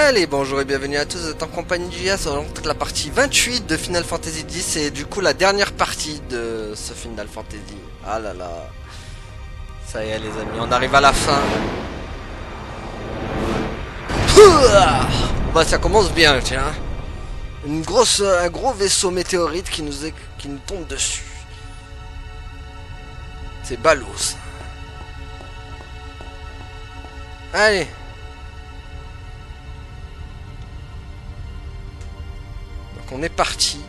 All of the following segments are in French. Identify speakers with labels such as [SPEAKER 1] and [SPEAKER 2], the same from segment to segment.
[SPEAKER 1] Allez, bonjour et bienvenue à tous, vous êtes en compagnie du Yas, on rentre la partie 28 de Final Fantasy X et du coup la dernière partie de ce Final Fantasy. Ah là là. Ça y est les amis, on arrive à la fin. Bah ça commence bien, tiens. Un gros vaisseau météorite qui nous tombe dessus. C'est ballot ça. Allez. Donc on est parti.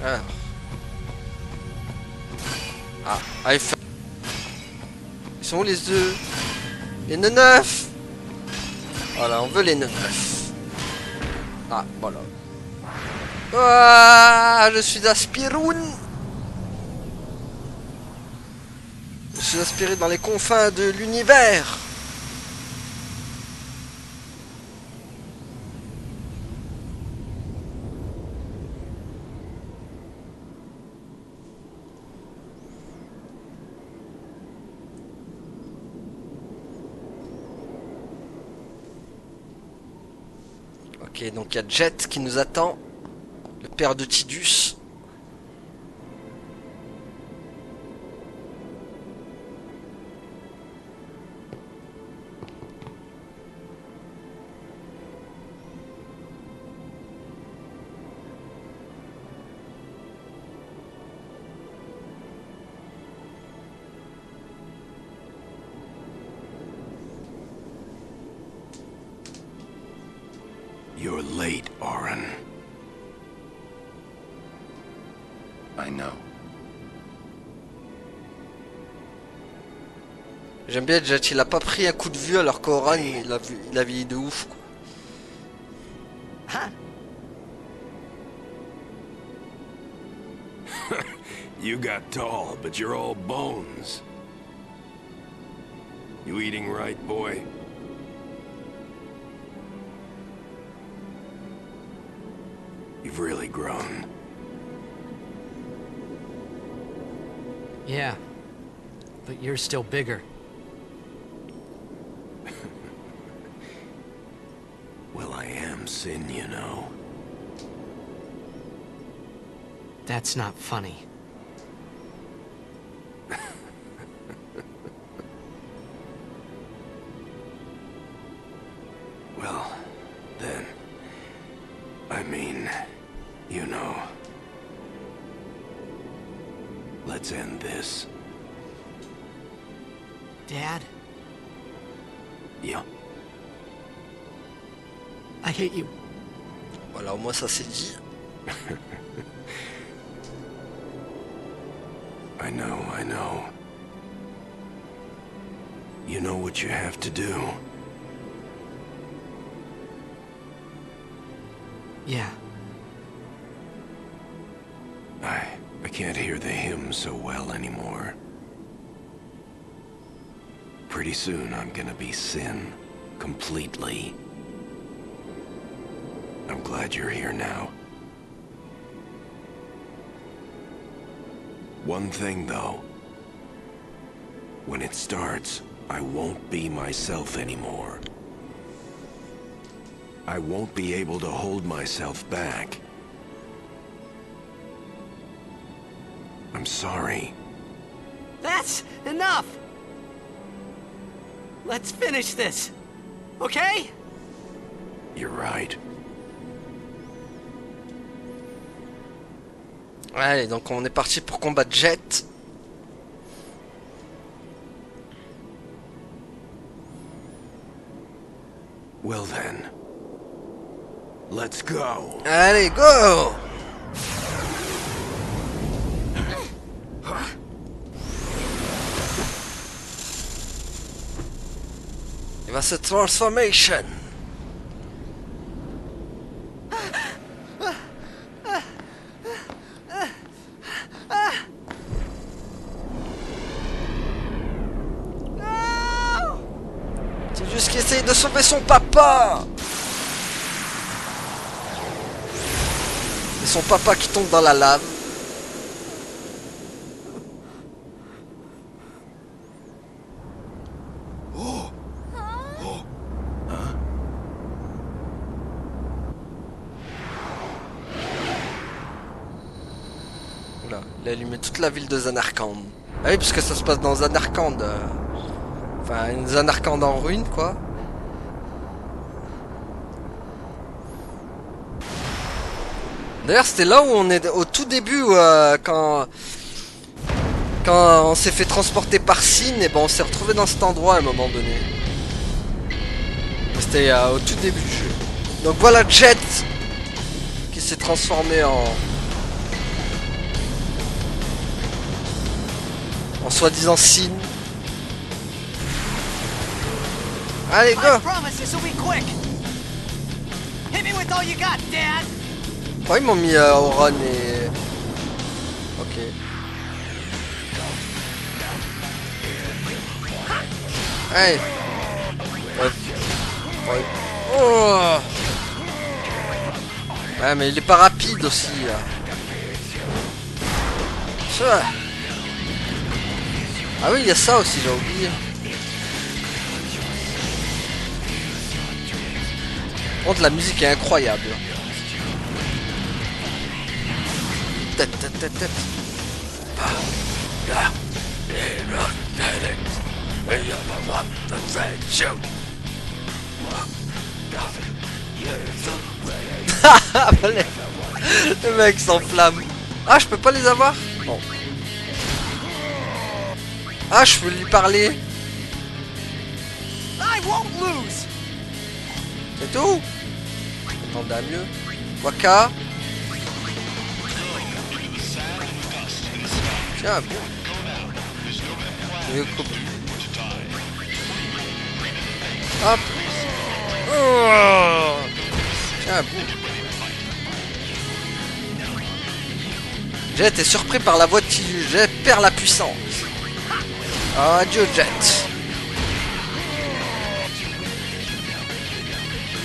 [SPEAKER 1] Alors. Ah, ils sont où les œufs? Les neufs. Voilà, on veut les neufs. Ah, voilà. Ah, je suis Aspiroun. Je suis aspiré dans les confins de l'univers. Ok, donc il y a Jet qui nous attend. Le père de Tidus.
[SPEAKER 2] You're late, Auron. I know.
[SPEAKER 1] J'aime bien Jet, il a pas pris un coup de vue alors qu'Oran il a vieilli de ouf quoi.
[SPEAKER 2] You got tall, but you're all bones. You eating right, boy? You've really grown.
[SPEAKER 3] Yeah, but you're still bigger.
[SPEAKER 2] Well, I am Sin, you know.
[SPEAKER 3] That's not funny.
[SPEAKER 2] Well, then, I mean, you know. Let's end this.
[SPEAKER 3] Dad,
[SPEAKER 2] Yeah.
[SPEAKER 3] I hate you.
[SPEAKER 1] Voilà, au moins ça c'est dit.
[SPEAKER 2] I know. You know what you have to do.
[SPEAKER 3] Yeah,
[SPEAKER 2] I can't hear the hymn so well anymore. Pretty soon I'm gonna be Sin, completely. I'm glad you're here now. One thing though. When it starts, I won't be myself anymore. I won't be able to hold myself back. I'm sorry.
[SPEAKER 3] that's enough. Let's finish this, okay?
[SPEAKER 2] You're right.
[SPEAKER 1] Allez, donc on est parti pour combattre Jet.
[SPEAKER 2] Well then. Let's go.
[SPEAKER 1] Allez, go! Il va se transformation. C'est juste qu'il essaye de sauver son papa. Et son papa qui tombe dans la lave. Oula, il a allumé toute la ville de Zanarkand. Ah oui, parce que ça se passe dans Zanarkand. Enfin, une Zanarkand en ruine, quoi. D'ailleurs, c'était là où on est au tout début, quand on s'est fait transporter par Sin, et ben on s'est retrouvé dans cet endroit à un moment donné. C'était au tout début du jeu. Donc voilà Jet qui s'est transformé en soi-disant Sin. Allez, go!
[SPEAKER 3] I promise this will be quick. Hit me with all you got, Dad.
[SPEAKER 1] Oh, ils m'ont mis au run et... Ok. Allez. Ouais. Ouais. Oh. Ouais, mais il est pas rapide aussi, là. Ça. Ah oui, il y a ça aussi, j'ai oublié. Par contre, la musique est incroyable. Tête, tête, tête, tête. Le mec s'enflamme. Ah, je peux pas les avoir? Bon. Ah, je peux lui parler.
[SPEAKER 3] I won't lose.
[SPEAKER 1] C'est tout? Attendez à mieux. Waka. Tiens, bon. Hop. Oh. Tiens, bon. Jet est surpris par la voix de Tilly. Jet perd la puissance. Oh, adieu, Jet.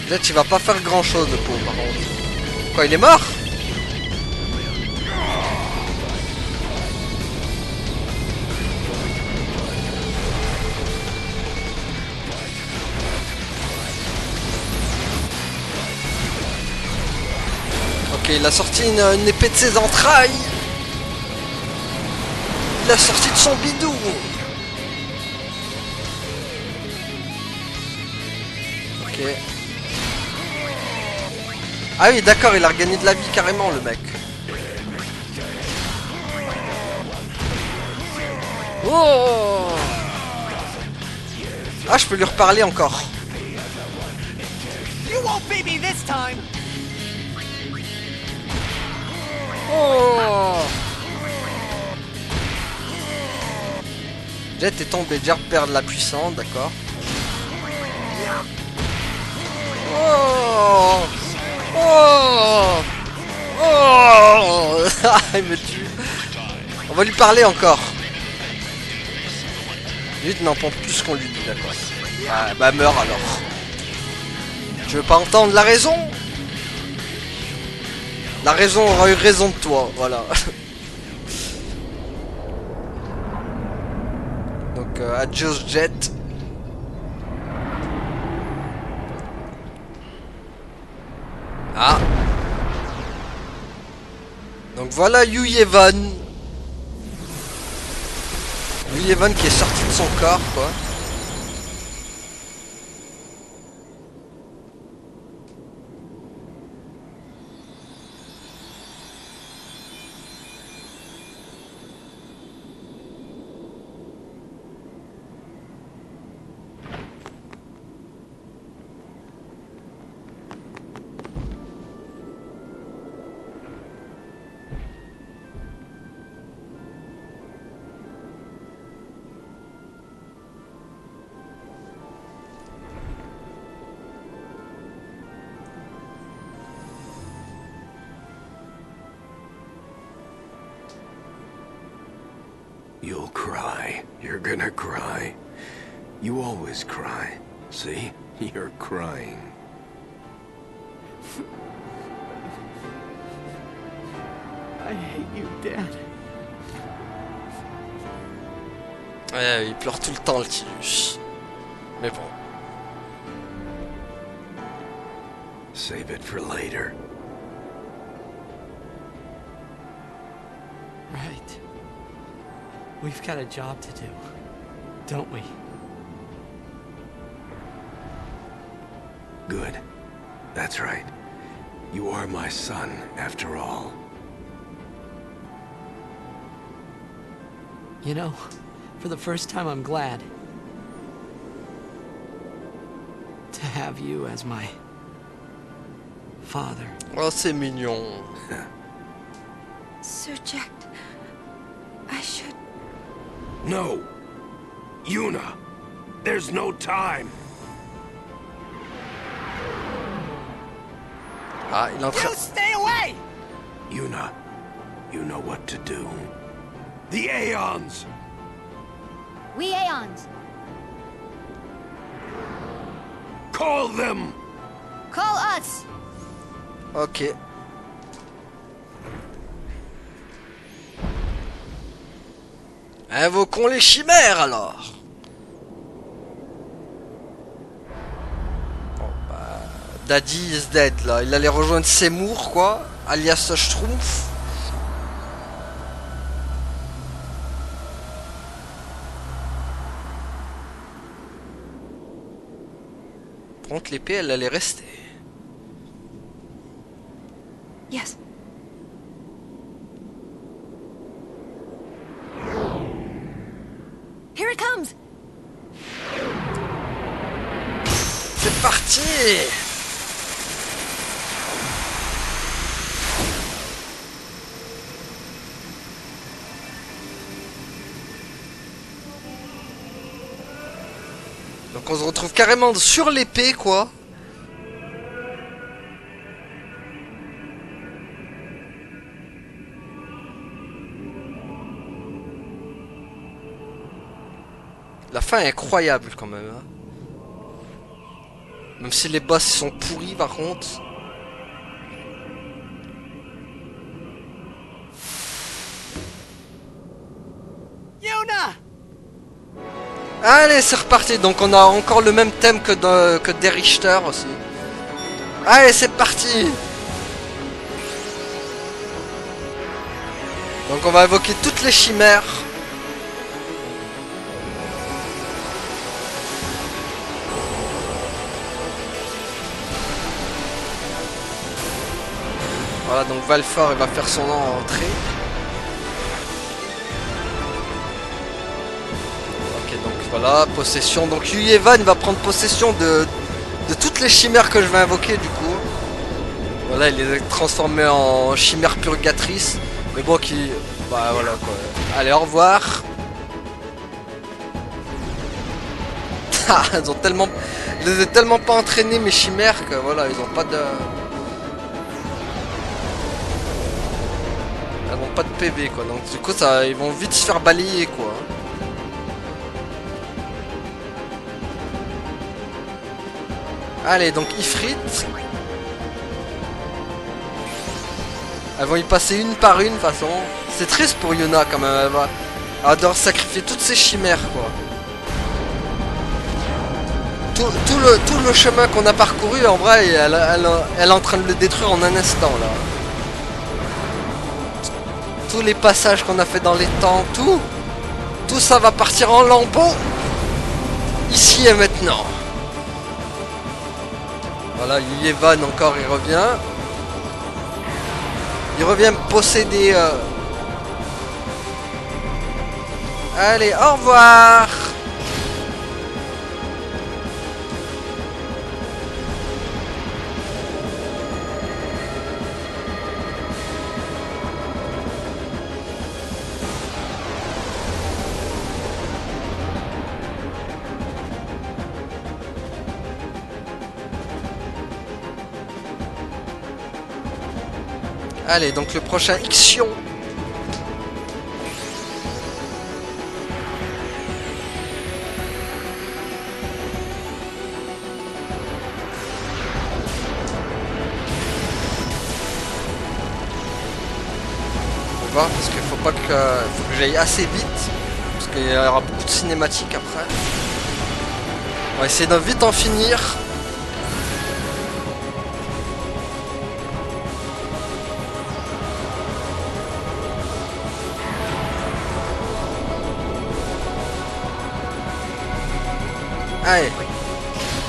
[SPEAKER 1] Jet, il va pas faire grand chose, le pauvre, par contre. Quoi, il est mort? Ok, il a sorti une épée de ses entrailles. Il a sorti de son bidou. Ok. Ah oui, d'accord, il a regagné de la vie carrément, le mec. Oh! Ah, je peux lui reparler encore.
[SPEAKER 3] You won't beat me this time.
[SPEAKER 1] Oh! Jet est tombé, Jet perd de la puissance, d'accord. Oh! Oh! Oh! Il me tue. On va lui parler encore. Vite, n'entend plus ce qu'on lui dit, d'accord. Ah, bah meurs alors. Tu veux pas entendre la raison? La raison aura eu raison de toi, voilà. Donc, adios Jet. Ah. Donc voilà Yuyevan. Yuyevan qui est sorti de son corps, quoi.
[SPEAKER 2] You'll cry. You're gonna cry. You always cry. See? You're crying.
[SPEAKER 3] I hate you, Dad.
[SPEAKER 1] Ouais, il pleure tout le temps, le Tidus. Mais bon.
[SPEAKER 2] Save it for later.
[SPEAKER 3] We've got a job to do, don't we?
[SPEAKER 2] Good. That's right. You are my son, after all.
[SPEAKER 3] You know, for the first time I'm glad to have you as my father.
[SPEAKER 1] Oh, c'est mignon.
[SPEAKER 4] Sir Jack, I should...
[SPEAKER 2] No! Yuna! There's no time!
[SPEAKER 1] Ah, il est en train...
[SPEAKER 3] You stay away!
[SPEAKER 2] Yuna, you know what to do. The Aeons!
[SPEAKER 4] We Aeons,
[SPEAKER 2] Call them!
[SPEAKER 4] call us!
[SPEAKER 1] Ok. Invoquons les chimères alors. Bon bah, Daddy is dead là. Il allait rejoindre Seymour quoi, alias Schtroumpf. Par contre l'épée elle allait rester.
[SPEAKER 4] Yes. Here it comes!
[SPEAKER 1] C'est parti. Donc on se retrouve carrément sur l'épée quoi. La fin est incroyable quand même. Hein. Même si les boss sont pourris par contre.
[SPEAKER 3] Yuna!
[SPEAKER 1] Allez, c'est reparti. Donc on a encore le même thème que Der Richter aussi. Allez, c'est parti. Donc on va invoquer toutes les chimères. Voilà, donc Valfor il va faire son entrée. Ok, donc voilà, possession. Donc Yu Evan va prendre possession de toutes les chimères que je vais invoquer du coup. Voilà, il les a transformées en chimères purgatrices. Mais bon, qui... Bah voilà quoi. Allez, au revoir. Ils ont tellement... Je les ai tellement pas entraînés mes chimères que voilà, ils ont pas de... Elles n'ont pas de PV quoi, donc du coup ça, ils vont vite se faire balayer quoi. Allez donc Ifrit. Elles vont y passer une par une de toute façon. C'est triste pour Yuna quand même, elle doit sacrifier toutes ses chimères quoi. Tout le chemin qu'on a parcouru en vrai, elle est en train de le détruire en un instant là. Tous les passages qu'on a fait dans les temps, tout ça va partir en lambeaux ici et maintenant. Voilà, Yevan encore il revient. Il revient me posséder. Allez, au revoir. Allez, donc le prochain Ixion. On va voir parce qu'il faut pas que, faut que j'aille assez vite parce qu'il y aura beaucoup de cinématiques après. On va essayer de vite en finir. Allez.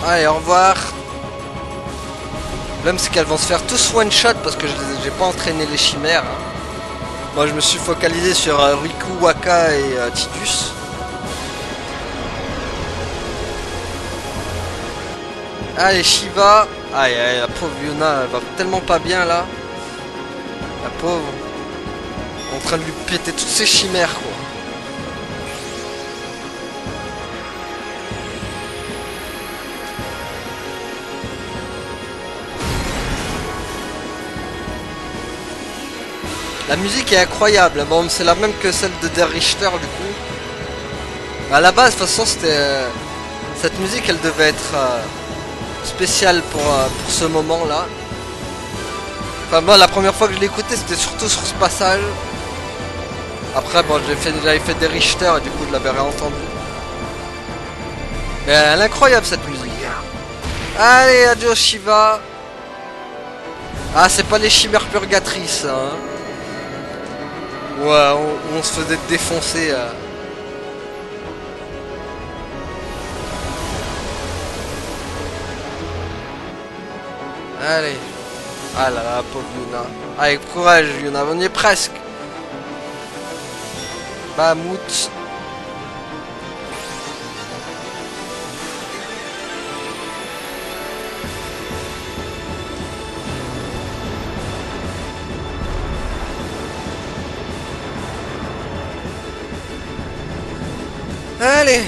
[SPEAKER 1] Allez, au revoir. Le problème c'est qu'elles vont se faire tous one shot parce que j'ai pas entraîné les chimères. Hein. Moi je me suis focalisé sur Riku, Waka et Tidus. Allez, Shiva. Aïe, aïe, la pauvre Yuna, elle va tellement pas bien là. La pauvre. En train de lui péter toutes ses chimères quoi. La musique est incroyable, bon c'est la même que celle de Der Richter du coup. À la base de toute façon c'était... cette musique elle devait être spéciale pour ce moment là. Enfin moi la première fois que je l'ai écouté c'était surtout sur ce passage. Après bon j'avais fait Der Richter et du coup je l'avais réentendu. Mais elle est incroyable cette musique. Allez adieu Shiva. Ah c'est pas les chimères purgatrices hein. Ouais, on se faisait défoncer. Allez. Ah là là, pauvre Yuna. Allez, courage Yuna, on y est presque. Bahamut. Allez.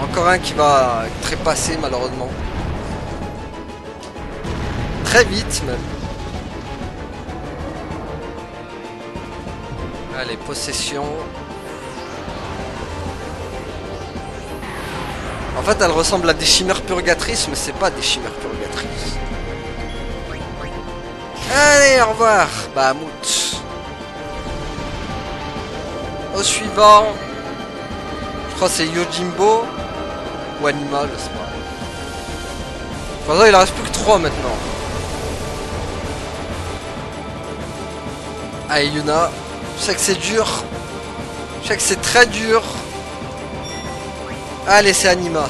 [SPEAKER 1] Encore un qui va trépasser malheureusement. Très vite même. Allez, possession. En fait, elle ressemble à des chimères purgatrices, mais c'est pas des chimères purgatrices. Allez, au revoir, Bahamut. Au suivant. Je crois que c'est Yojimbo. Ou Animal, je sais pas. Enfin, il en reste plus que 3 maintenant. Allez, Yuna. Je sais que c'est dur. Je sais que c'est très dur. Allez, c'est Anima.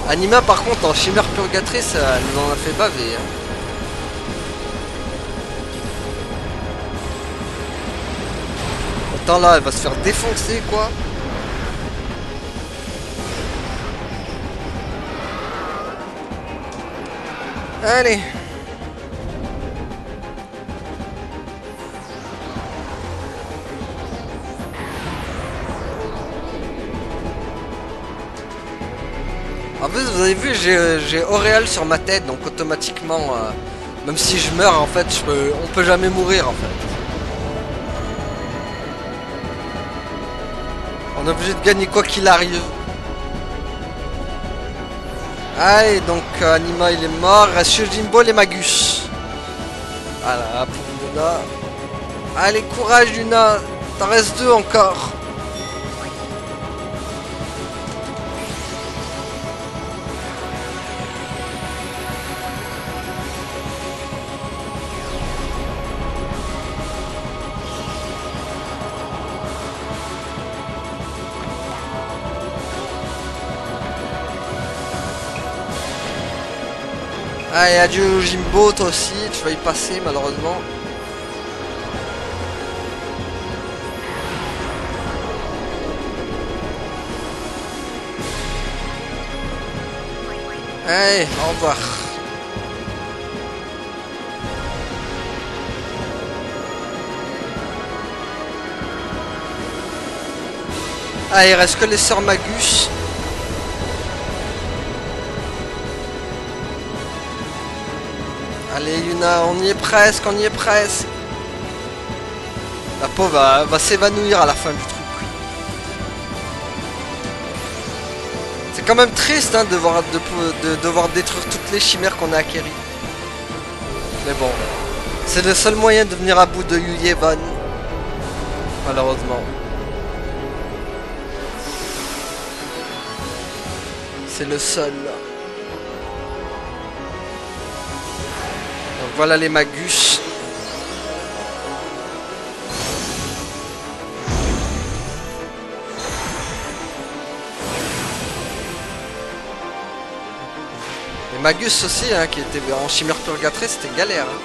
[SPEAKER 1] Anima par contre en chimère purgatrice elle nous en a fait baver hein. Attends là elle va se faire défoncer quoi. Allez. En plus vous avez vu j'ai Auréal sur ma tête donc automatiquement même si je meurs en fait on peut jamais mourir en fait. On est obligé de gagner quoi qu'il arrive. Allez donc Anima il est mort, reste Yojimbo et Magus. Voilà pour Yuna. Allez courage Yuna, t'en restes 2 encore. Allez, adieu Jimbo, toi aussi, tu vas y passer malheureusement. Allez, au revoir. Ah, il reste que les sœurs Magus. Allez Yuna, on y est presque, on y est presque. La pauvre va s'évanouir à la fin du truc. C'est quand même triste hein, de devoir détruire toutes les chimères qu'on a acquéries. Mais bon, c'est le seul moyen de venir à bout de Yuyevan. Malheureusement. C'est le seul. Donc voilà les Magus. Les Magus aussi, hein, qui étaient en chimère purgatrice, c'était galère. Hein.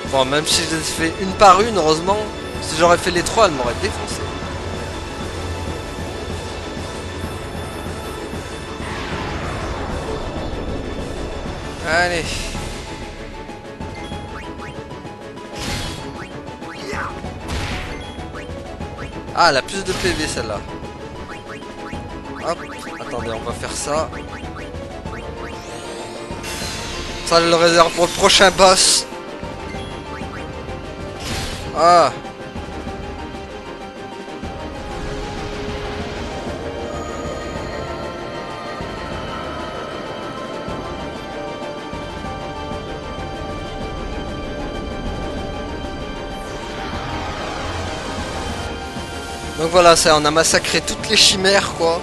[SPEAKER 1] Bon, même si je les ai fait une par une, heureusement, si j'aurais fait les trois, elles m'auraient défoncé. Allez. Ah, elle a plus de PV celle-là. Hop, attendez, on va faire ça. Ça, je le réserve pour le prochain boss. Ah. Donc voilà, ça, on a massacré toutes les chimères, quoi.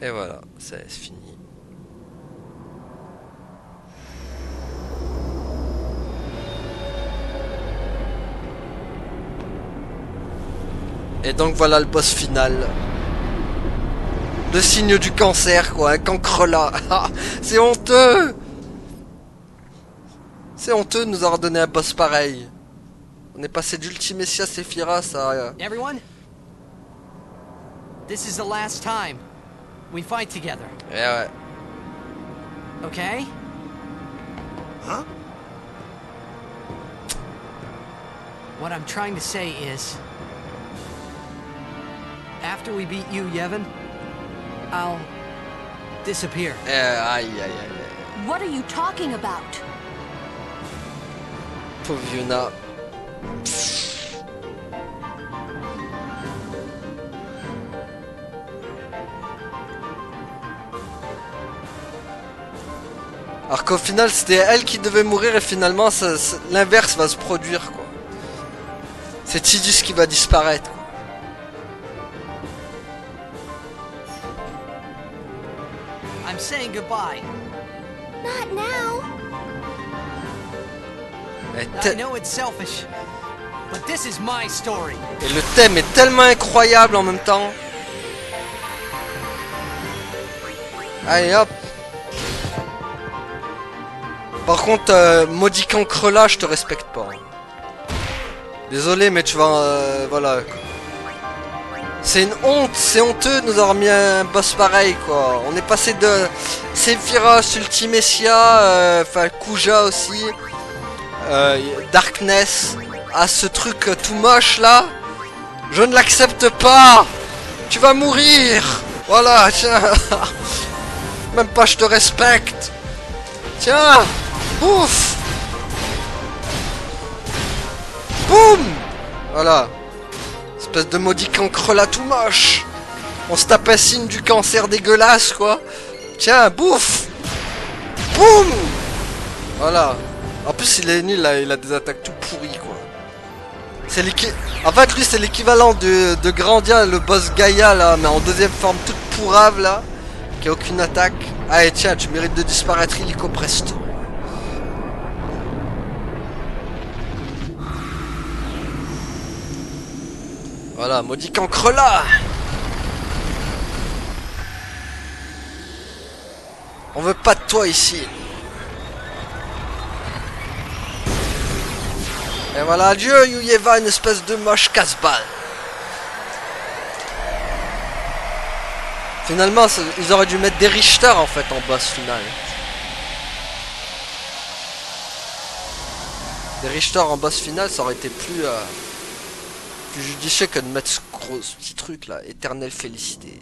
[SPEAKER 1] Et voilà, c'est fini. Et donc voilà le boss final. Le signe du cancer, quoi, un cancrelat. C'est honteux. C'est honteux de nous avoir donné un boss pareil. On est passé d'Ultimecia Sephiroth à...
[SPEAKER 3] Everyone? This is the last time we fight together,
[SPEAKER 1] Eh ouais.
[SPEAKER 3] okay?
[SPEAKER 2] Huh?
[SPEAKER 3] What I'm trying to say is, after we beat you, Yevon, I'll disappear.
[SPEAKER 1] Aïe aïe aïe.
[SPEAKER 4] What are you talking about?
[SPEAKER 1] Pauvre Yuna. Alors qu'au final c'était elle qui devait mourir et finalement l'inverse va se produire quoi. C'est Tidus qui va disparaître quoi.
[SPEAKER 3] I'm saying goodbye.
[SPEAKER 4] Not now.
[SPEAKER 3] I know it's selfish, but this is my story.
[SPEAKER 1] Et le thème est tellement incroyable en même temps. Allez hop. Par contre, maudit cancrelat, je te respecte pas. Désolé, mais tu vas... voilà. C'est une honte, c'est honteux de nous avoir mis un boss pareil, quoi. On est passé de Sephiroth, Ultimecia, enfin Kuja aussi, Darkness, à ce truc tout moche là. Je ne l'accepte pas. Tu vas mourir. Voilà, tiens. Même pas je te respecte. Tiens. Ouf. Boum. Voilà. Espèce de maudit cancrelat tout moche. On se tape un signe du cancer dégueulasse quoi. Tiens, bouffe. Boum. Voilà. En plus il est nul là, il a des attaques tout pourries quoi. C'est en fait lui c'est l'équivalent de Grandia, le boss Gaïa là, mais en deuxième forme toute pourrave là. Qui a aucune attaque. Allez tiens, tu mérites de disparaître illico presto. Voilà, maudit cancrelat. On veut pas de toi ici. Et voilà, adieu Yuyeva, une espèce de moche casse-balle. Finalement, ils auraient dû mettre des Richter en fait en boss final. Des Richter en boss final, ça aurait été plus judicieux que de mettre ce petit truc là, éternelle félicité.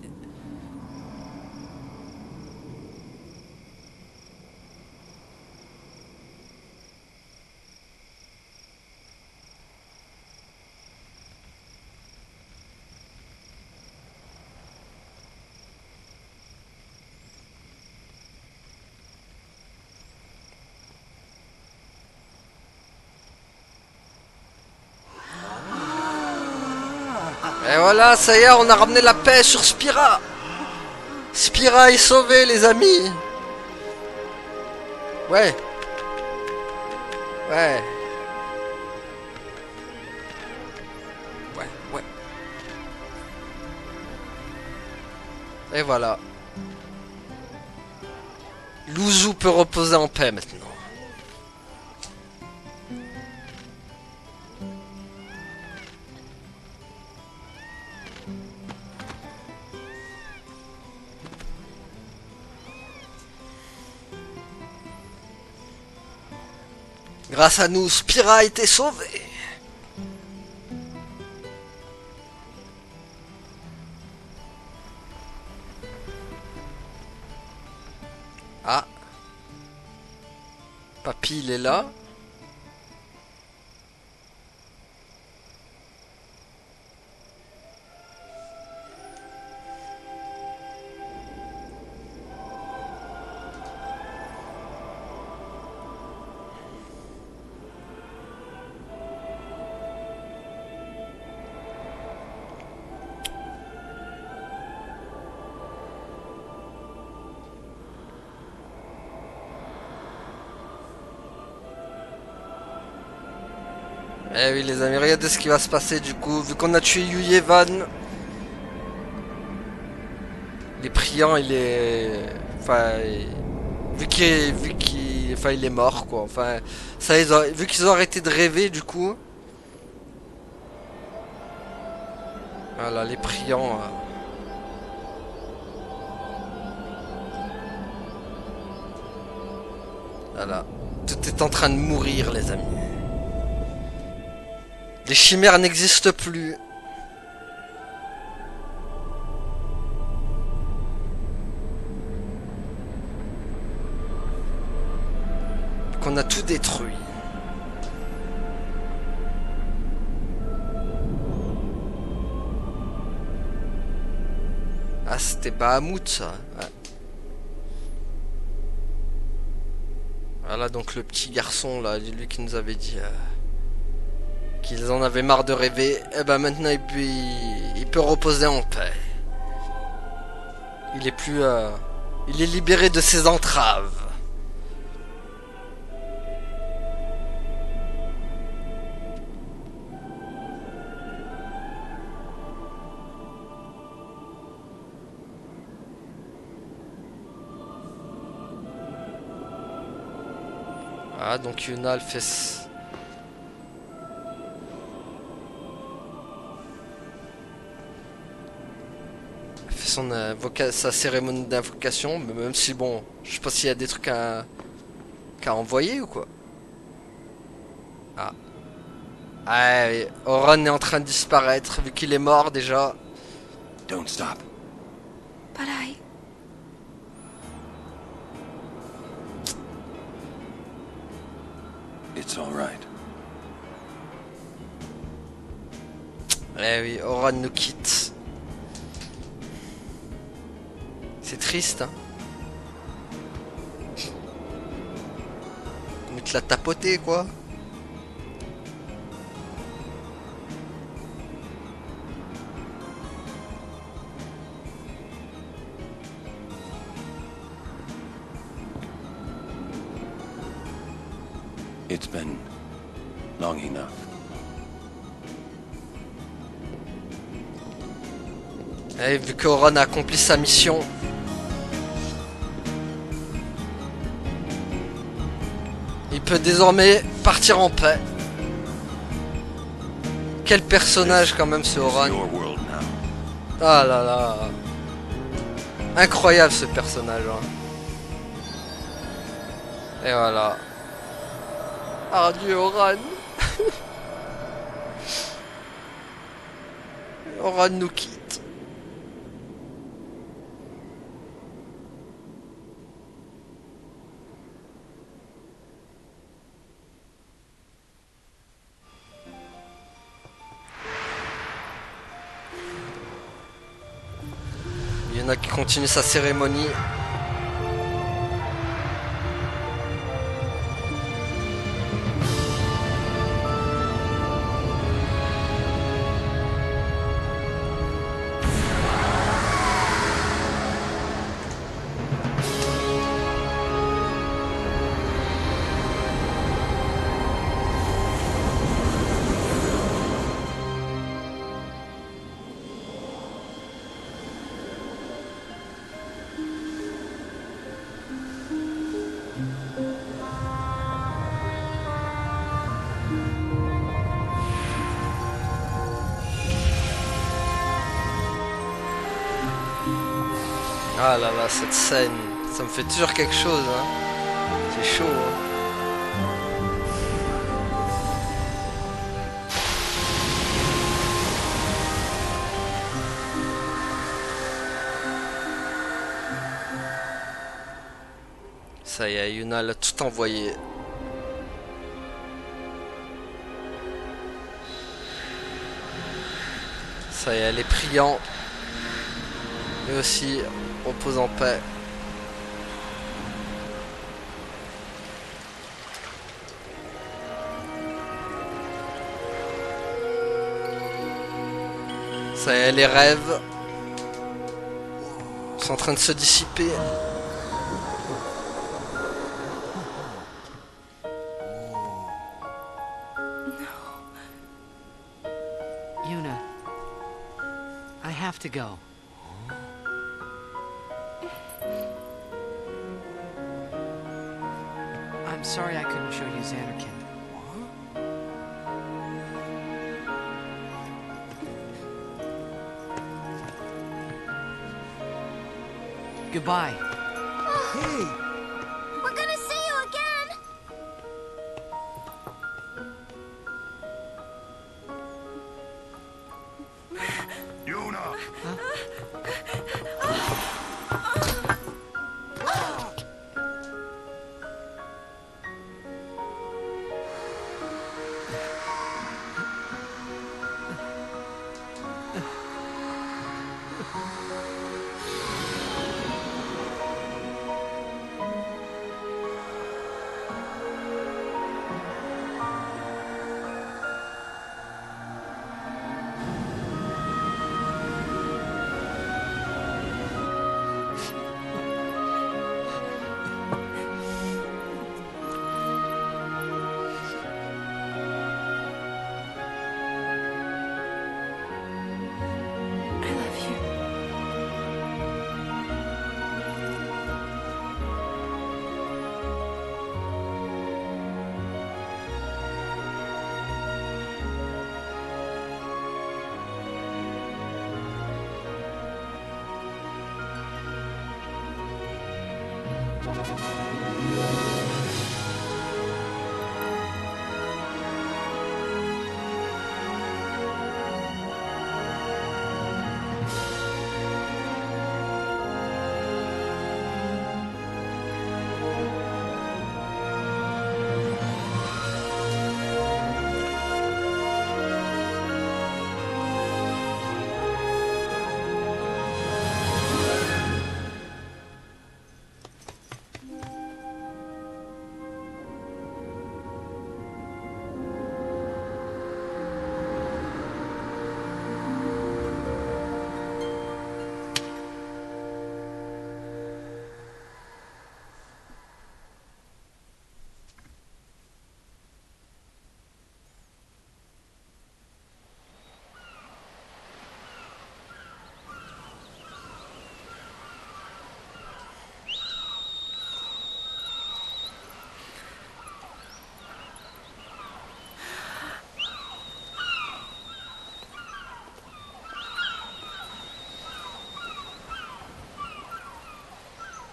[SPEAKER 1] voilà, ça y est, on a ramené la paix sur Spira. Spira est sauvée, les amis. Ouais. Ouais. Ouais, ouais. Et voilà. L'Ouzou peut reposer en paix maintenant. Grâce à nous, Spira a été sauvée. Ah. Papy, il est là. Eh oui les amis, regardez ce qui va se passer du coup, vu qu'on a tué Yuyevan. Les priants il est... Enfin... Enfin il est mort quoi, enfin... Ça, vu qu'ils ont arrêté de rêver du coup... Voilà les priants... Voilà. Tout est en train de mourir les amis. Les chimères n'existent plus. Qu'on a tout détruit. Ah, c'était Bahamut ça. Ouais. Voilà donc le petit garçon là, lui qui nous avait dit... qu'ils en avaient marre de rêver, et ben maintenant il peut reposer en paix. Il est plus... il est libéré de ses entraves. Ah donc Yuna elle fait... sa cérémonie d'invocation, mais même si bon, je sais pas s'il y a des trucs qu'à envoyer ou quoi. Ah. Ah, Oran est en train de disparaître vu qu'il est mort déjà.
[SPEAKER 2] Don't stop.
[SPEAKER 4] But I...
[SPEAKER 2] It's all right.
[SPEAKER 1] Eh oui, Oran nous quitte. C'est triste, hein. Mais te l'a tapoté, quoi.
[SPEAKER 2] It's been long enough.
[SPEAKER 1] Et vu que Oran a accompli sa mission, il peut désormais partir en paix. Quel personnage quand même ce Oran.
[SPEAKER 2] Your world now.
[SPEAKER 1] Ah là là. Incroyable ce personnage. Hein. Et voilà. Adieu Oran. Oran nous quitte. Il y en a qui continuent sa cérémonie. Ah là là, cette scène, ça me fait toujours quelque chose, hein. C'est chaud, hein. Ça y est, Yuna l'a tout envoyé. Ça y est, les priants. Et aussi, repose en paix. Ça y est, les rêves sont en train de se dissiper.
[SPEAKER 3] Yuna, I have to go. I'm sorry I couldn't show you Xanarkand. Goodbye.
[SPEAKER 4] We're gonna see you again!
[SPEAKER 2] Yuna!
[SPEAKER 4] I love you.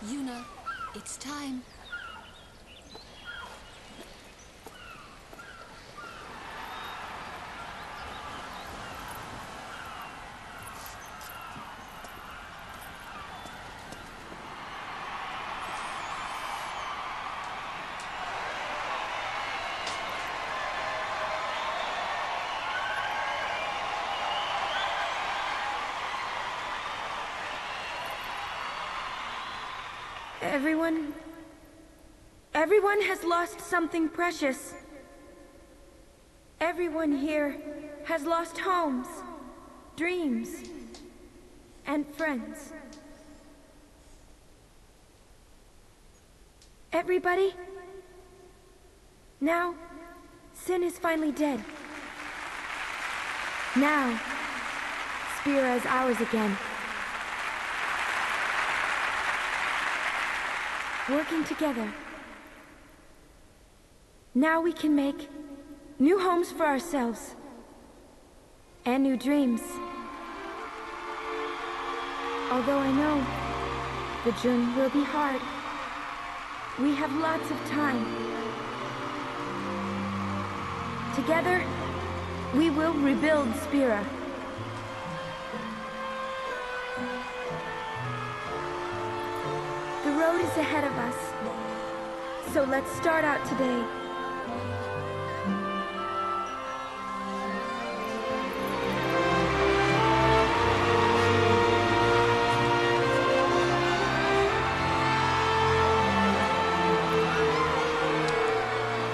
[SPEAKER 5] Yuna, it's time.
[SPEAKER 6] Everyone has lost something precious. Everyone here has lost homes, dreams, and friends. Everybody? Now, Sin is finally dead. Now, Spira is ours again. Working together. Now we can make new homes for ourselves. And new dreams. Although I know The journey will be hard. We have lots of time. Together, we will rebuild Spira. The road is ahead of us. So let's start out today.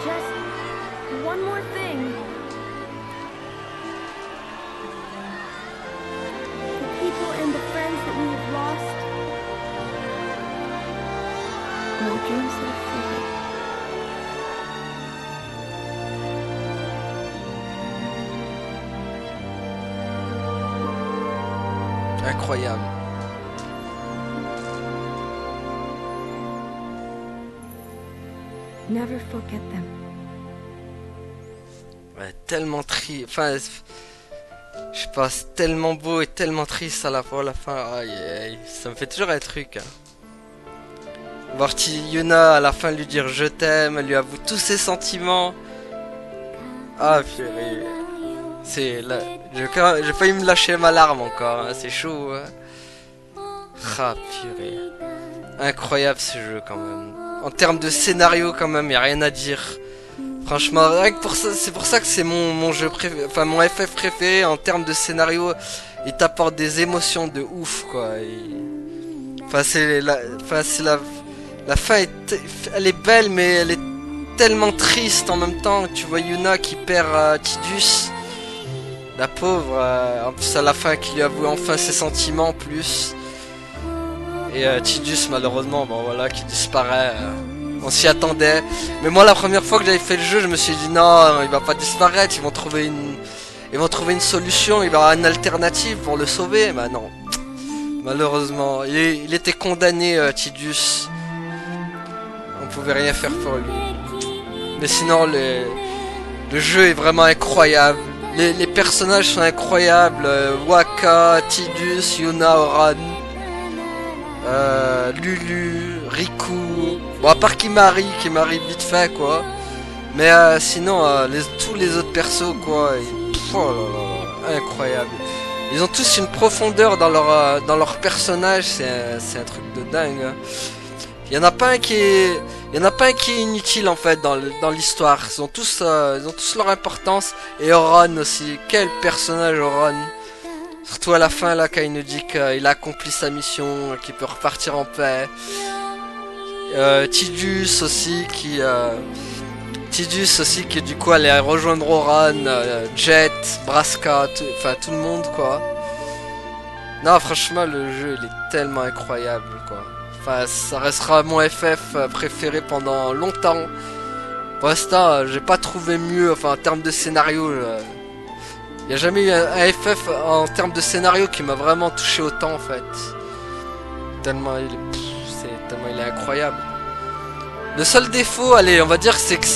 [SPEAKER 6] Just one more thing. The people and the friends that we have lost. No dreams left for them.
[SPEAKER 1] Incroyable.
[SPEAKER 6] Never forget them.
[SPEAKER 1] Ouais, tellement triste. Enfin, je sais pas, c'est tellement beau et tellement triste à la fois, la fin. Aïe, aïe, ça me fait toujours un truc. Hein. Voir Yuna à la fin lui dire je t'aime, elle lui avoue tous ses sentiments. Ah, purée. C'est là, j'ai failli me lâcher ma larme encore, hein, c'est chaud. Hein. Ah, purée. Incroyable ce jeu quand même. En termes de scénario quand même, y a rien à dire. Franchement, rien que pour ça, c'est pour ça que c'est mon jeu préféré, enfin mon FF préféré en termes de scénario. Il t'apporte des émotions de ouf quoi. Enfin c'est la fin elle est belle mais elle est tellement triste en même temps. Tu vois Yuna qui perd Tidus, la pauvre. En plus à la fin qui lui avoue enfin ses sentiments en plus. Et Tidus malheureusement bon voilà qui disparaît. On s'y attendait. Mais moi la première fois que j'avais fait le jeu je me suis dit non il va pas disparaître. Ils vont trouver une solution. Il va y avoir une alternative pour le sauver. Mais non. Malheureusement il était condamné Tidus. On pouvait rien faire pour lui. Mais sinon le jeu est vraiment incroyable. Les personnages sont incroyables. Wakka, Tidus, Yuna, Oran. Lulu, Riku, bon à part Kimahri vite fait quoi, mais sinon tous les autres persos quoi, oh là là, incroyable. Ils ont tous une profondeur dans leur personnage, c'est un truc de dingue. Hein. Il y en a pas un qui est inutile en fait dans l'histoire. Ils ont tous leur importance. Et Oran aussi, quel personnage Oran. Surtout à la fin là quand il nous dit qu'il a accompli sa mission, qu'il peut repartir en paix. Tidus aussi qui du coup allait rejoindre Oran, Jet, Braska, tout le monde quoi. Non franchement le jeu il est tellement incroyable quoi. Enfin ça restera mon FF préféré pendant longtemps. Pour l'instant j'ai pas trouvé mieux en termes de scénario. Il n'y a jamais eu un FF en termes de scénario qui m'a vraiment touché autant en fait. Tellement il est incroyable. Le seul défaut, allez, on va dire c'est que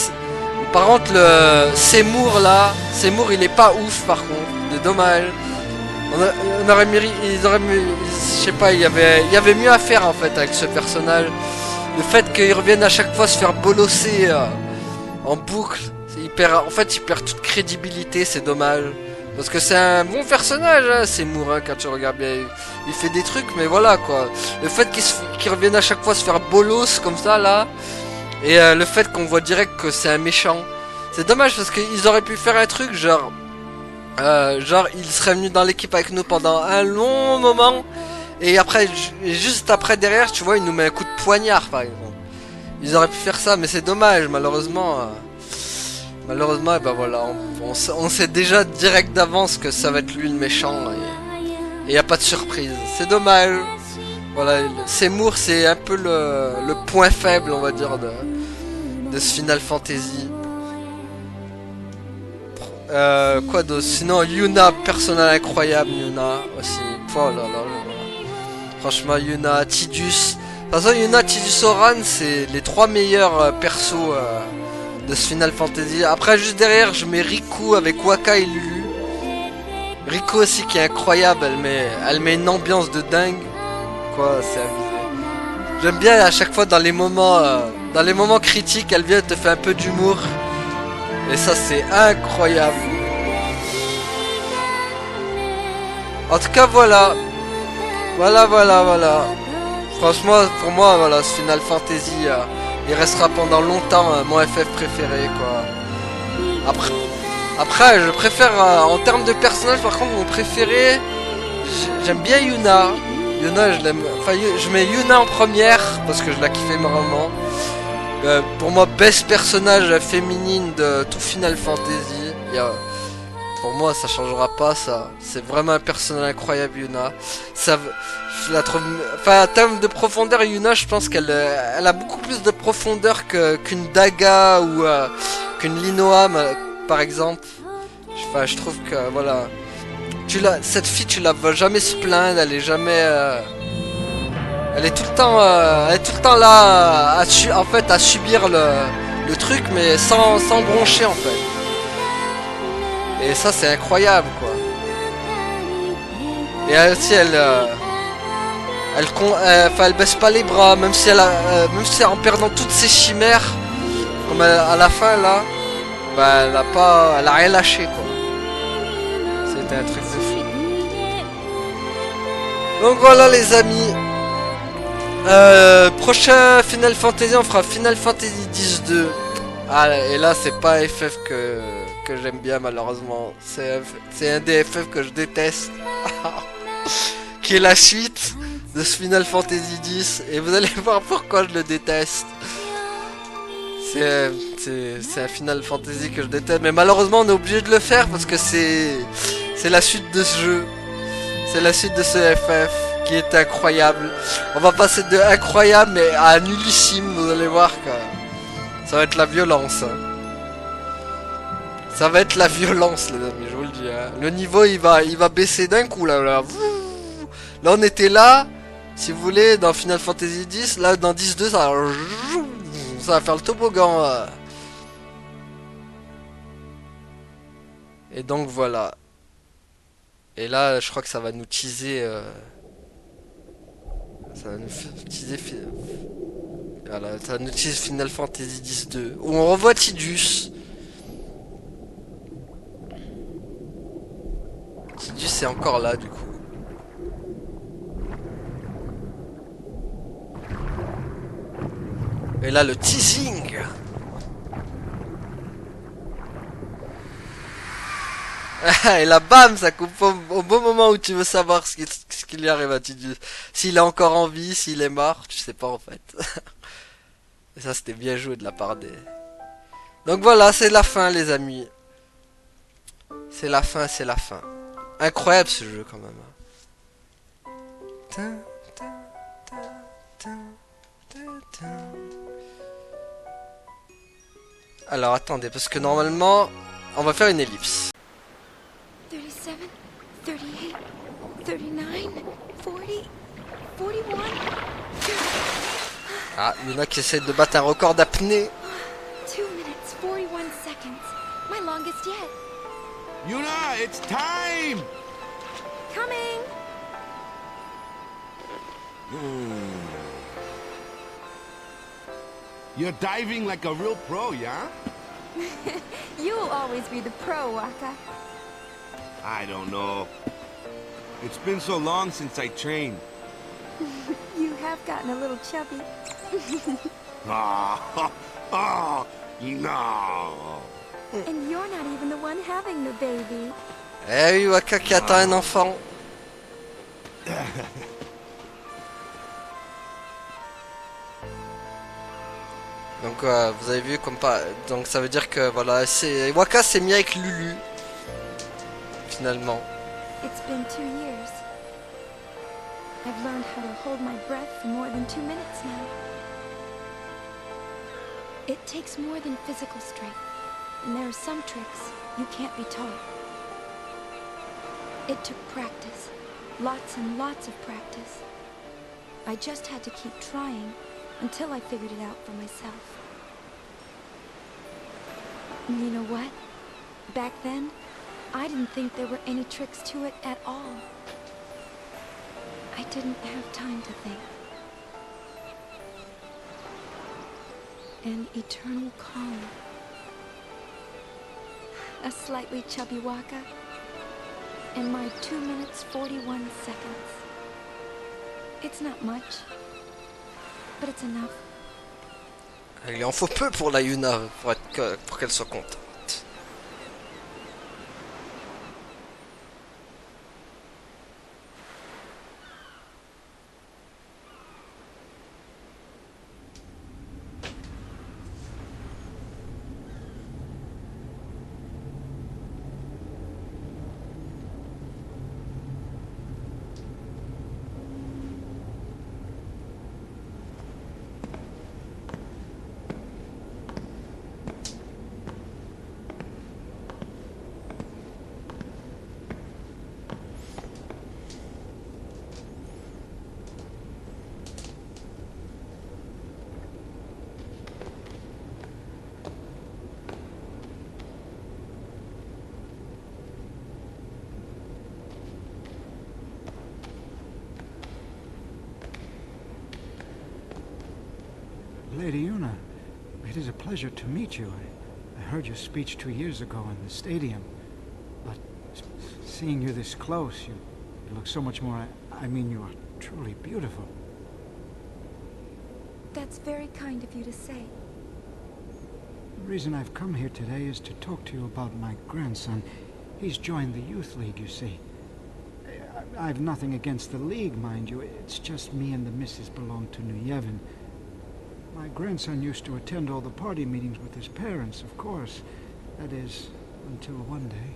[SPEAKER 1] par contre le Seymour là, Seymour il est pas ouf par contre, c'est dommage. On aurait mérité, je sais pas, il y avait mieux à faire en fait avec ce personnage. Le fait qu'il revienne à chaque fois se faire bolosser en boucle, il perd toute crédibilité, c'est dommage. Parce que c'est un bon personnage, hein, Seymour, hein, quand tu regardes bien. Il fait des trucs, mais voilà quoi. Le fait qu'il revienne à chaque fois se faire bolos comme ça là, et le fait qu'on voit direct que c'est un méchant, c'est dommage parce qu'ils auraient pu faire un truc genre il serait venu dans l'équipe avec nous pendant un long moment, et après, juste après derrière, tu vois, il nous met un coup de poignard par exemple. Ils auraient pu faire ça, mais c'est dommage, malheureusement. Malheureusement, et ben voilà, on sait déjà direct d'avance que ça va être lui le méchant, et y a pas de surprise. C'est dommage. Voilà, Seymour c'est un peu le point faible, on va dire, de ce Final Fantasy. Quoi d'autre? Sinon, Yuna, personnage incroyable, Yuna aussi. Oh là là là là. Franchement, Yuna, Tidus. De toute façon, Yuna, Tidus, Oran, c'est les trois meilleurs persos de ce Final Fantasy. Après juste derrière je mets Riku avec Wakka et Lulu. Riku aussi qui est incroyable, elle met une ambiance de dingue. Quoi, c'est abusé. J'aime bien à chaque fois dans les moments critiques, elle vient te faire un peu d'humour. Et ça c'est incroyable. En tout cas voilà. Voilà. Franchement pour moi voilà ce Final Fantasy il restera pendant longtemps mon FF préféré quoi. Après je préfère en termes de personnage par contre mon préféré j'aime bien Yuna. Yuna je l'aime. Enfin je mets Yuna en première parce que je la kiffais vraiment. Pour moi best personnage féminine de tout Final Fantasy. Pour moi ça changera pas ça. C'est vraiment un personnage incroyable Yuna. Je la trouve. Enfin en termes de profondeur Yuna je pense qu'elle a beaucoup plus de profondeur qu'une Daga ou qu'une Linoa par exemple. Enfin je trouve que voilà. Cette fille tu la vois jamais se plaindre, elle est jamais. Elle est tout le temps là à subir le truc mais sans broncher en fait. Et ça c'est incroyable quoi. Et elle aussi elle baisse pas les bras même si en perdant toutes ses chimères comme à la fin là, bah elle a rien lâché quoi. C'était un truc de fou. Donc voilà les amis. Prochain Final Fantasy on fera Final Fantasy X-2. Ah et là c'est pas FF que j'aime bien malheureusement. C'est un des FF que je déteste. Qui est la suite de ce Final Fantasy X. Et vous allez voir pourquoi je le déteste. C'est un Final Fantasy que je déteste. Mais malheureusement on est obligé de le faire parce que c'est la suite de ce jeu. C'est la suite de ce FF qui est incroyable. On va passer de incroyable mais à nullissime. Vous allez voir que ça va être la violence. Hein. Ça va être la violence les amis, je vous le dis. Hein. Le niveau il va baisser d'un coup là. Là on était là, si vous voulez, dans Final Fantasy X. Là dans X-2 ça va faire le toboggan. Et donc voilà. Et là je crois que ça va nous teaser. Ça va nous teaser. Voilà, ça va nous teaser Final Fantasy X-2. Où on revoit Tidus. Tidus est encore là du coup. Et là le teasing. Et là bam ça coupe au bon moment où tu veux savoir ce qu'il lui arrive à Tidus. S'il est encore en vie, s'il est mort, tu sais pas en fait. Et ça c'était bien joué de la part des... Donc voilà c'est la fin les amis. C'est la fin. Incroyable ce jeu quand même. Alors attendez, parce que normalement, on va faire une ellipse.
[SPEAKER 6] 37, 38, 39, 40, 41.
[SPEAKER 1] Ah, Yuna qui essaie de battre un record d'apnée.
[SPEAKER 6] 2 minutes, 41 seconds. My longest yet.
[SPEAKER 2] Yuna, it's time!
[SPEAKER 6] Coming!
[SPEAKER 2] You're diving like a real pro, yeah?
[SPEAKER 6] You'll always be the pro, Waka.
[SPEAKER 2] I don't know. It's been so long since I trained.
[SPEAKER 6] You have gotten a little chubby.
[SPEAKER 2] No.
[SPEAKER 6] And you're not even the one having the baby.
[SPEAKER 1] Eh oui, Waka qui attend un enfant. Donc vous avez vu comme pas. Donc ça veut dire que voilà, Waka s'est mis avec Lulu. Finalement.
[SPEAKER 6] It's been 2 years. I've learned how to hold my breath for more than 2 minutes now. It takes more than physical strength, and there are some tricks you can't be taught. It took practice, lots and lots of practice. I just had to keep trying until I figured it out for myself. And you know what? Back then, I didn't think there were any tricks to it at all. I didn't have time to think. and eternal calm. A slightly chubby Waka, and my 2 minutes 41 seconds. It's not much, but it's enough.
[SPEAKER 1] Il en faut peu pour la Yuna pour qu'elle soit contente.
[SPEAKER 7] Lady Yuna, it is a pleasure to meet you. I heard your speech 2 years ago in the stadium, but seeing you this close, you look so much more... I mean, you are truly beautiful.
[SPEAKER 6] That's very kind of you to say.
[SPEAKER 7] The reason I've come here today is to talk to you about my grandson. He's joined the Youth League, you see. I've nothing against the League, mind you. It's just me and the missus belong to New Yevon. My grandson used to attend all the party meetings with his parents, of course. That is, until one day.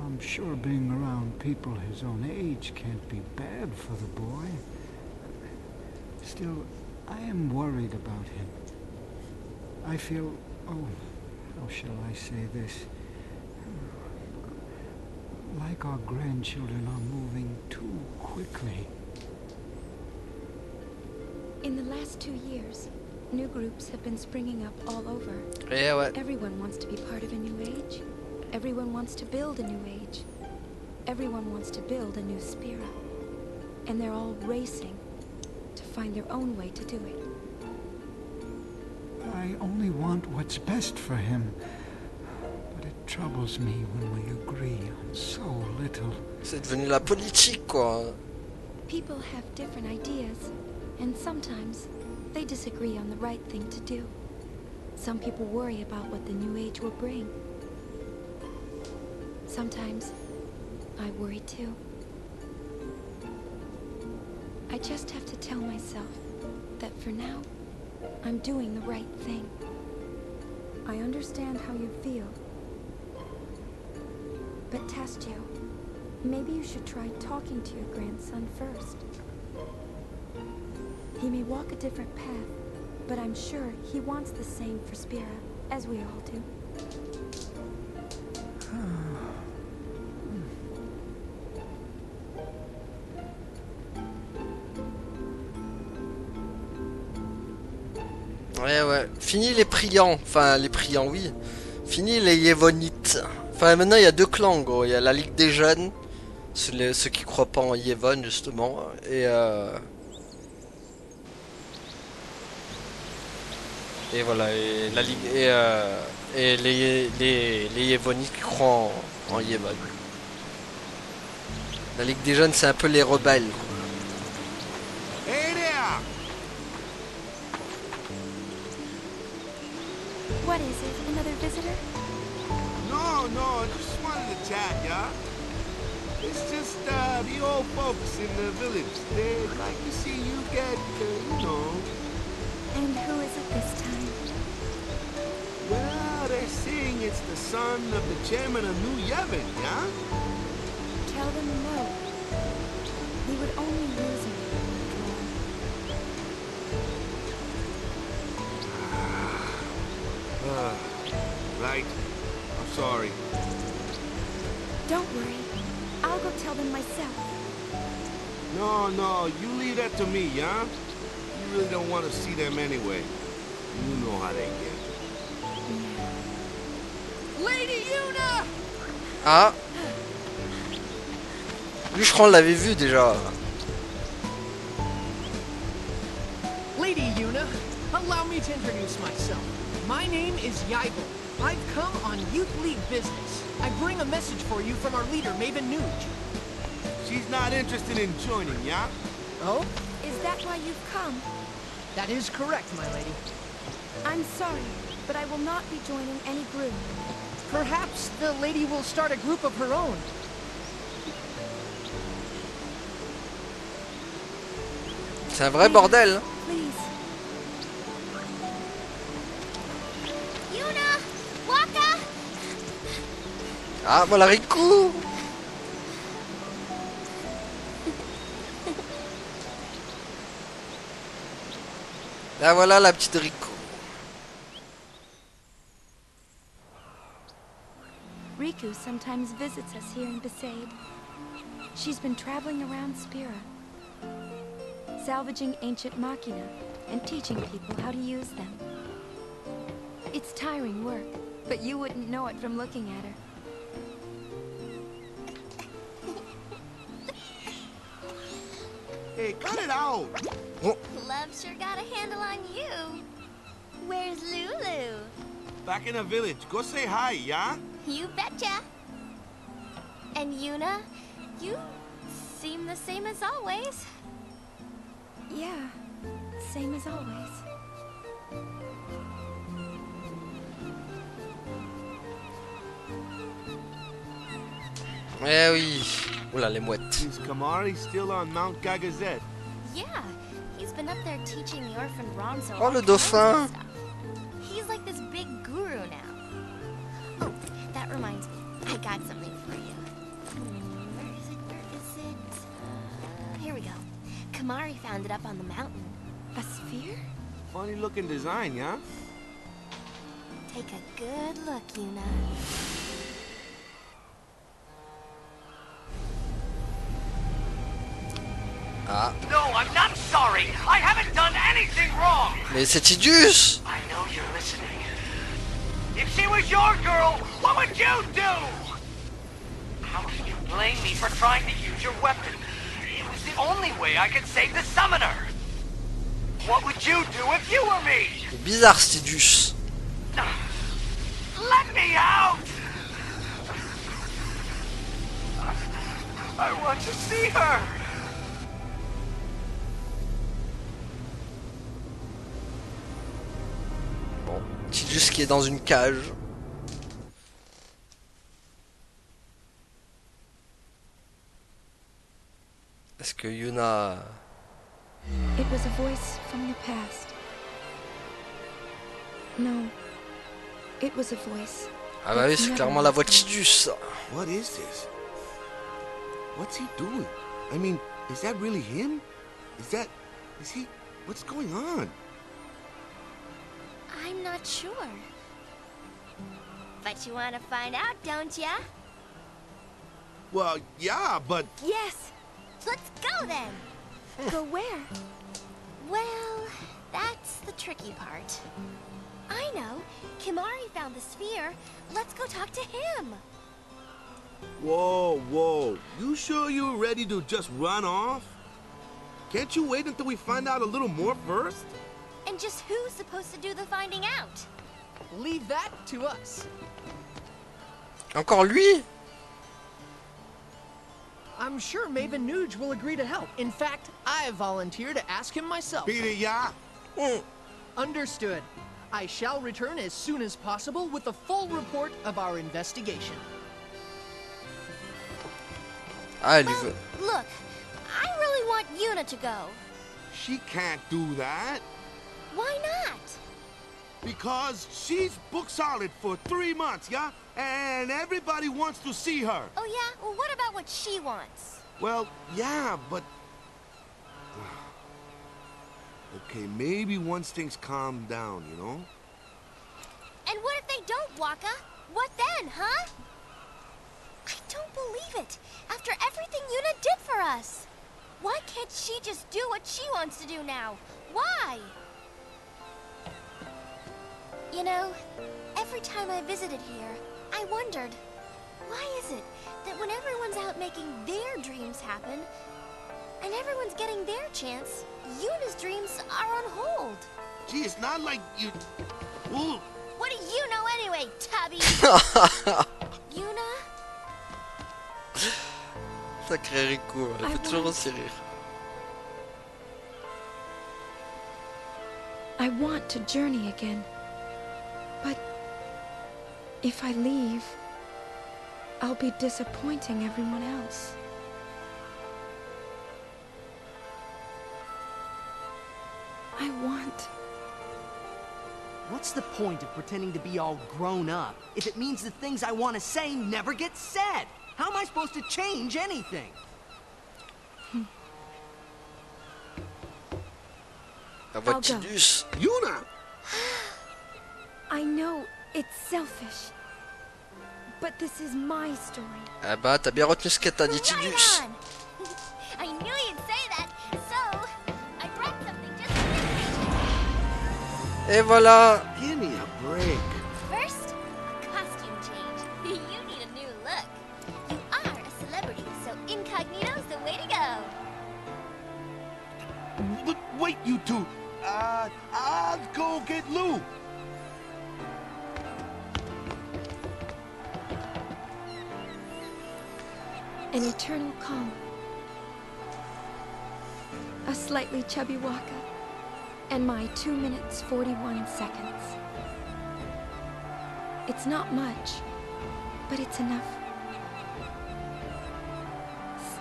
[SPEAKER 7] I'm sure being around people his own age can't be bad for the boy. Still, I am worried about him. I feel, oh, how shall I say this? Like our grandchildren are moving too quickly.
[SPEAKER 6] In the last 2 years, new groups have been springing up all over.
[SPEAKER 1] Yeah, ouais.
[SPEAKER 6] Everyone wants to be part of a new age. Everyone wants to build a new age. Everyone wants to build a new Spira. And they're all racing to find their own way to do it.
[SPEAKER 7] I only want what's best for him. But it troubles me when we agree on so little.
[SPEAKER 1] C'est devenu la politique, quoi.
[SPEAKER 6] People have different ideas, and sometimes they disagree on the right thing to do. Some people worry about what the new age will bring. Sometimes I worry too. I just have to tell myself that for now, I'm doing the right thing. I understand how you feel. But Tastio, maybe you should try talking to your grandson first. He may walk a different path, but I'm sure he wants the same for Spira, as we all do.
[SPEAKER 1] Ouais. Fini les priants. Enfin, les priants, oui. Fini les Yévonites. Enfin, maintenant, il y a deux clans, gros. Il y a la Ligue des Jeunes. Ceux qui croient pas en Yévon, justement. Et voilà. Et la Ligue... Et les Yévonites qui croient en Yévon. La Ligue des Jeunes, c'est un peu les rebelles.
[SPEAKER 2] Hey there!
[SPEAKER 6] What is it? Another visitor?
[SPEAKER 2] No, just wanted to chat, yeah? It's just the old folks in the village. They'd like to see you get, you know.
[SPEAKER 6] And who is it this time?
[SPEAKER 2] Well, they're saying it's the son of the chairman of New Yevon, yeah?
[SPEAKER 6] Tell them no. We would only lose him.
[SPEAKER 2] Right. I'm sorry.
[SPEAKER 6] Don't worry. I'll go tell them myself.
[SPEAKER 2] No, you leave that to me, yeah? You really don't want to see them anyway. You know how they get.
[SPEAKER 3] Lady Yuna!
[SPEAKER 1] Ah. Lui, je crois qu'on l'avait vu déjà.
[SPEAKER 3] Lady
[SPEAKER 8] Lady Yuna, allow me to introduce myself. My name is Yaibel. I've come on Youth League business. I bring a message for you from our leader, Maven Nuge.
[SPEAKER 2] She's not interested in joining, yeah?
[SPEAKER 8] Oh?
[SPEAKER 6] Is that why you've come?
[SPEAKER 8] That is correct, my lady.
[SPEAKER 6] I'm sorry, but I will not be joining any group.
[SPEAKER 8] Perhaps the lady will start a group of her own.
[SPEAKER 1] C'est un vrai bordel.
[SPEAKER 6] Please.
[SPEAKER 4] Yuna! Waka!
[SPEAKER 1] Ah, voilà Riku. Là voilà la petite Riku.
[SPEAKER 6] Riku sometimes visits us here in Besaid. She's been traveling around Spira, salvaging ancient machina and teaching people how to use them. It's tiring work, but you wouldn't know it from looking at her.
[SPEAKER 2] Hey, cut it out!
[SPEAKER 4] Love sure got a handle on you. Where's Lulu?
[SPEAKER 2] Back in the village. Go say hi, yeah?
[SPEAKER 4] You betcha. And Yuna, you seem the same as always.
[SPEAKER 6] Yeah, same as always.
[SPEAKER 1] Eh oui. Oula les mouettes.
[SPEAKER 2] Is Kamari still on Mount Gagazet?
[SPEAKER 4] Yeah, he's been up there teaching the orphan Ronso.
[SPEAKER 1] Oh,
[SPEAKER 4] all
[SPEAKER 1] le
[SPEAKER 4] kinds of
[SPEAKER 1] dauphin.
[SPEAKER 4] stuff. He's like this big guru now. Oh, that reminds me. I got something for you. Where is it? Where is it? Here we go. Kamari found it up on the mountain.
[SPEAKER 6] A sphere?
[SPEAKER 2] Funny looking design, yeah?
[SPEAKER 4] Take a good look, Yuna.
[SPEAKER 1] Ah.
[SPEAKER 3] No, I'm not sorry. I haven't done anything wrong.
[SPEAKER 1] Mais c'est Tidus.
[SPEAKER 3] I know you're listening. If she was your girl, what would you do? How can you blame me for trying to use your weapon? It was the only way I could save the summoner. What would you do if you were me?
[SPEAKER 1] C'est bizarre ce Tidus.
[SPEAKER 3] Let me out! I want to see her.
[SPEAKER 1] Bon, Tidus qui est dans une cage. Est-ce que Yuna...
[SPEAKER 6] It was a voice from the past. No, it was a voice.
[SPEAKER 1] Ah bah oui, c'est clairement la voix de Tidus.
[SPEAKER 2] What is this? What's he doing? I mean, is that really him? Is he, what's going on?
[SPEAKER 4] I'm not sure. But you want to find out, don't ya?
[SPEAKER 2] Well, yeah, but
[SPEAKER 4] Yes. Let's go then.
[SPEAKER 6] Go where?
[SPEAKER 4] Well, that's the tricky part. I know. Kimari found the sphere. Let's go talk to him.
[SPEAKER 2] whoa. You sure you're ready to just run off? Can't you wait until we find out a little more first?
[SPEAKER 4] And just who's supposed to do the finding out?
[SPEAKER 8] Leave that to us.
[SPEAKER 1] Encore lui?
[SPEAKER 8] I'm sure Maven Nuge will agree to help. In fact, I volunteer to ask him myself.
[SPEAKER 2] Beat it, yeah?
[SPEAKER 8] Understood. I shall return as soon as possible with a full report of our investigation.
[SPEAKER 1] Ah, elle lui
[SPEAKER 4] Well,
[SPEAKER 1] veut...
[SPEAKER 4] look, I really want Yuna to go.
[SPEAKER 2] She can't do that.
[SPEAKER 4] Why not?
[SPEAKER 2] Because she's book solid for 3 months, yeah? And everybody wants to see her.
[SPEAKER 4] Oh yeah? Well, what about what she wants?
[SPEAKER 2] Well, yeah, but... Okay, maybe once things calm down, you know?
[SPEAKER 4] And what if they don't, Waka? What then, huh? I don't believe it. After everything Yuna did for us. Why can't she just do what she wants to do now? Why? You know, every time I visited here, I wondered, why is it that when everyone's out making their dreams happen, and everyone's getting their chance, Yuna's dreams are on hold.
[SPEAKER 2] Gee, it's not like you... Ooh,
[SPEAKER 4] What do you know anyway, Tubby? Yuna?
[SPEAKER 1] Sacré Rico, elle fait toujours aussi rire.
[SPEAKER 6] I want to journey again. But if I leave, I'll be disappointing everyone else. I want...
[SPEAKER 9] What's the point of pretending to be all grown up if it means the things I want to say never get said? How am I supposed to change anything?
[SPEAKER 1] La voix
[SPEAKER 6] I'll
[SPEAKER 1] de
[SPEAKER 6] go.
[SPEAKER 1] Tidus.
[SPEAKER 2] Yuna!
[SPEAKER 6] I know it's selfish, but this is my story.
[SPEAKER 1] Ah bah, t'as bien retenu ce que t'as dit,
[SPEAKER 4] Right
[SPEAKER 1] Tidus.
[SPEAKER 4] on. I knew you'd say that, so I brought something just for you.
[SPEAKER 1] Et voilà.
[SPEAKER 2] Give me a break.
[SPEAKER 4] First, a costume change. You need a new look. You are a celebrity, so incognito's the way to go.
[SPEAKER 2] Wait, you two. I'll go get Lou.
[SPEAKER 6] An eternal calm. A slightly chubby Waka. And my 2 minutes 41 seconds. It's not much, but it's enough.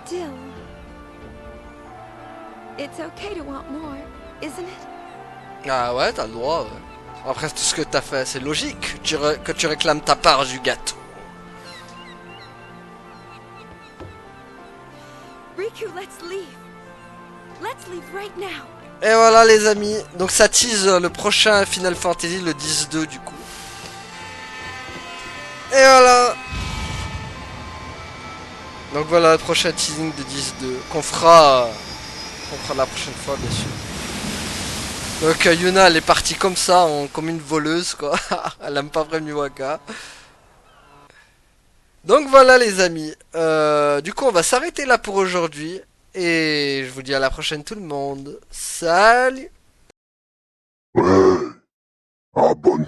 [SPEAKER 6] Still, it's okay to want more, isn't it?
[SPEAKER 1] Ah ouais, t'as le droit. Ouais. Après tout ce que t'as fait, c'est logique que tu réclames ta part du gâteau.
[SPEAKER 6] Riku, let's leave. Let's leave right now.
[SPEAKER 1] Et voilà les amis, donc ça tease le prochain Final Fantasy, le 10-2 du coup. Et voilà. Donc voilà le prochain teasing de 10-2 qu'on fera la prochaine fois bien sûr. Donc Yuna elle est partie comme ça, comme une voleuse quoi. Elle aime pas vraiment Waka. Donc voilà les amis, du coup on va s'arrêter là pour aujourd'hui. Et je vous dis à la prochaine tout le monde. Salut!
[SPEAKER 10] Abonne